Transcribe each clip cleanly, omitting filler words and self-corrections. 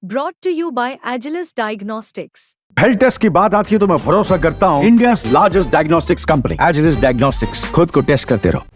Brought to you by Agilus Diagnostics. Health test की बात आती है तो मैं भरोसा करता हूँ India largest diagnostics company Agilus Diagnostics. खुद को टेस्ट करते रहो।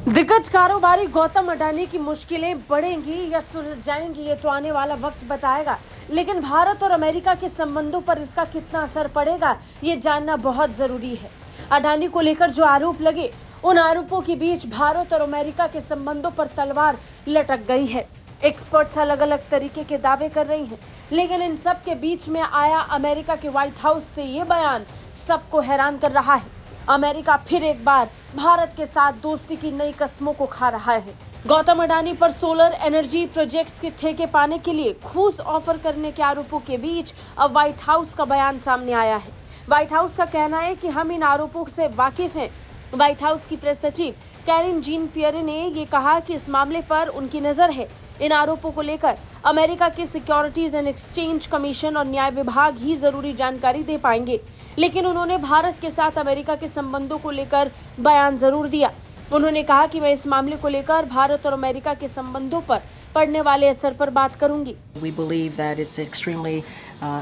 दिग्गज कारोबारी गौतम अडानी की मुश्किलें बढ़ेंगी या सुलझ जाएंगी, ये तो आने वाला वक्त बताएगा। लेकिन भारत और अमेरिका के संबंधों पर इसका कितना असर पड़ेगा, ये जानना बहुत जरूरी है। अडानी को लेकर जो आरोप लगे, उन आरोपों के बीच भारत और अमेरिका के संबंधों पर तलवार लटक गई है। एक्सपर्ट्स अलग अलग तरीके के दावे कर रही हैं, लेकिन इन सब के बीच में आया अमेरिका के व्हाइट हाउस से ये बयान सबको हैरान कर रहा है। अमेरिका फिर एक बार भारत के साथ दोस्ती की नई कस्मों को खा रहा है। गौतम अडानी पर सोलर एनर्जी प्रोजेक्ट्स के ठेके पाने के लिए घूस ऑफर करने के आरोपों के बीच अब व्हाइट हाउस का बयान सामने आया है। व्हाइट हाउस का कहना है कि हम इन आरोपों से वाकिफ हैं। व्हाइट हाउस की प्रेस सचिव कैरिन जीन पियरे ने ये कहा कि इस मामले पर उनकी नजर है। इन आरोपों को लेकर अमेरिका के सिक्योरिटीज एंड एक्सचेंज कमीशन और न्याय विभाग ही जरूरी जानकारी दे पाएंगे, लेकिन उन्होंने भारत के साथ अमेरिका के संबंधों को लेकर बयान जरूर दिया। उन्होंने कहा कि मैं इस मामले को लेकर भारत और अमेरिका के संबंधों पर पड़ने वाले असर पर बात करूंगी। We believe that it's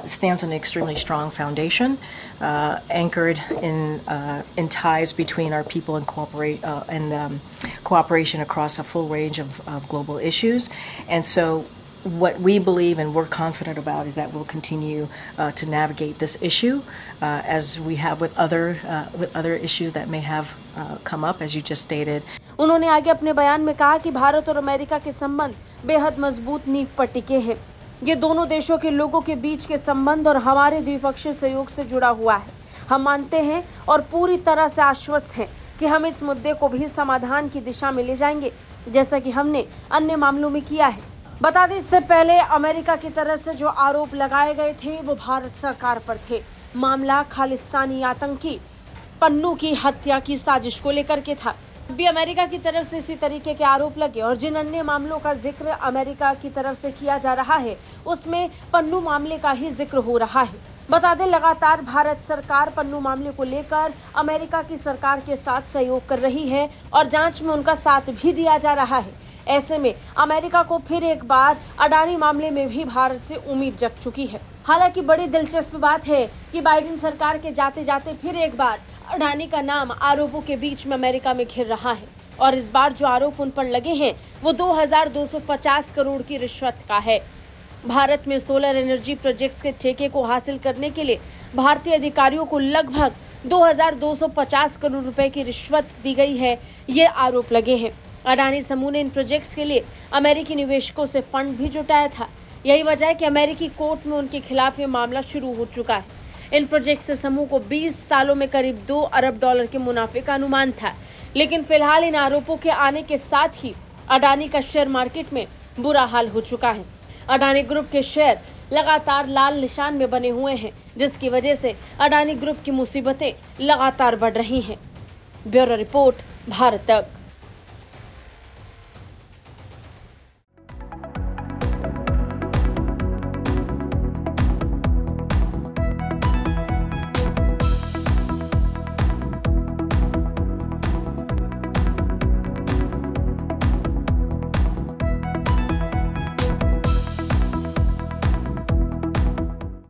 stands on an extremely strong foundation, anchored in ties between our people and cooperation across a full range of global issues. And so what we believe and we're confident about is that we'll continue to navigate this issue as we have with other issues that may have come up, as you just stated. उन्होंने आगे अपने बयान में कहा कि भारत और America के संबंध बेहद मजबूत नींव पर टिके हैं। ये दोनों देशों के लोगों के बीच के संबंध और हमारे द्विपक्षीय सहयोग से जुड़ा हुआ है। हम मानते हैं और पूरी तरह से आश्वस्त हैं कि हम इस मुद्दे को भी समाधान की दिशा में ले जाएंगे, जैसा कि हमने अन्य मामलों में किया है। बता दें, इससे पहले अमेरिका की तरफ से जो आरोप लगाए गए थे वो भारत सरकार पर थे। मामला खालिस्तानी आतंकी पन्नू की हत्या की साजिश को लेकर के था। भी अमेरिका की तरफ से इसी तरीके के आरोप लगे और जिन अन्य मामलों का जिक्र अमेरिका की तरफ से किया जा रहा है, उसमें पन्नू मामले का ही जिक्र हो रहा है। बता दें, लगातार भारत सरकार पन्नू मामले को लेकर अमेरिका की सरकार के साथ सहयोग कर रही है और जांच में उनका साथ भी दिया जा रहा है। ऐसे में अमेरिका को फिर एक बार अडानी मामले में भी भारत से उम्मीद जग चुकी है। हालांकि बड़ी दिलचस्प बात है कि बाइडेन सरकार के जाते जाते फिर एक बार अडानी का नाम आरोपों के बीच में अमेरिका में घिर रहा है और इस बार जो आरोप उन पर लगे हैं वो 2250 करोड़ की रिश्वत का है। भारत में सोलर एनर्जी प्रोजेक्ट्स के ठेके को हासिल करने के लिए भारतीय अधिकारियों को लगभग 2250 करोड़ रुपए की रिश्वत दी गई है, ये आरोप लगे हैं। अडानी समूह ने इन प्रोजेक्ट्स के लिए अमेरिकी निवेशकों से फंड भी जुटाया था। यही वजह है कि अमेरिकी कोर्ट में उनके खिलाफ ये मामला शुरू हो चुका है। इन प्रोजेक्ट से समूह को 20 सालों में करीब $2 अरब के मुनाफे का अनुमान था, लेकिन फिलहाल इन आरोपों के आने के साथ ही अडानी का शेयर मार्केट में बुरा हाल हो चुका है। अडानी ग्रुप के शेयर लगातार लाल निशान में बने हुए हैं, जिसकी वजह से अडानी ग्रुप की मुसीबतें लगातार बढ़ रही हैं। ब्यूरो रिपोर्ट, भारत तक।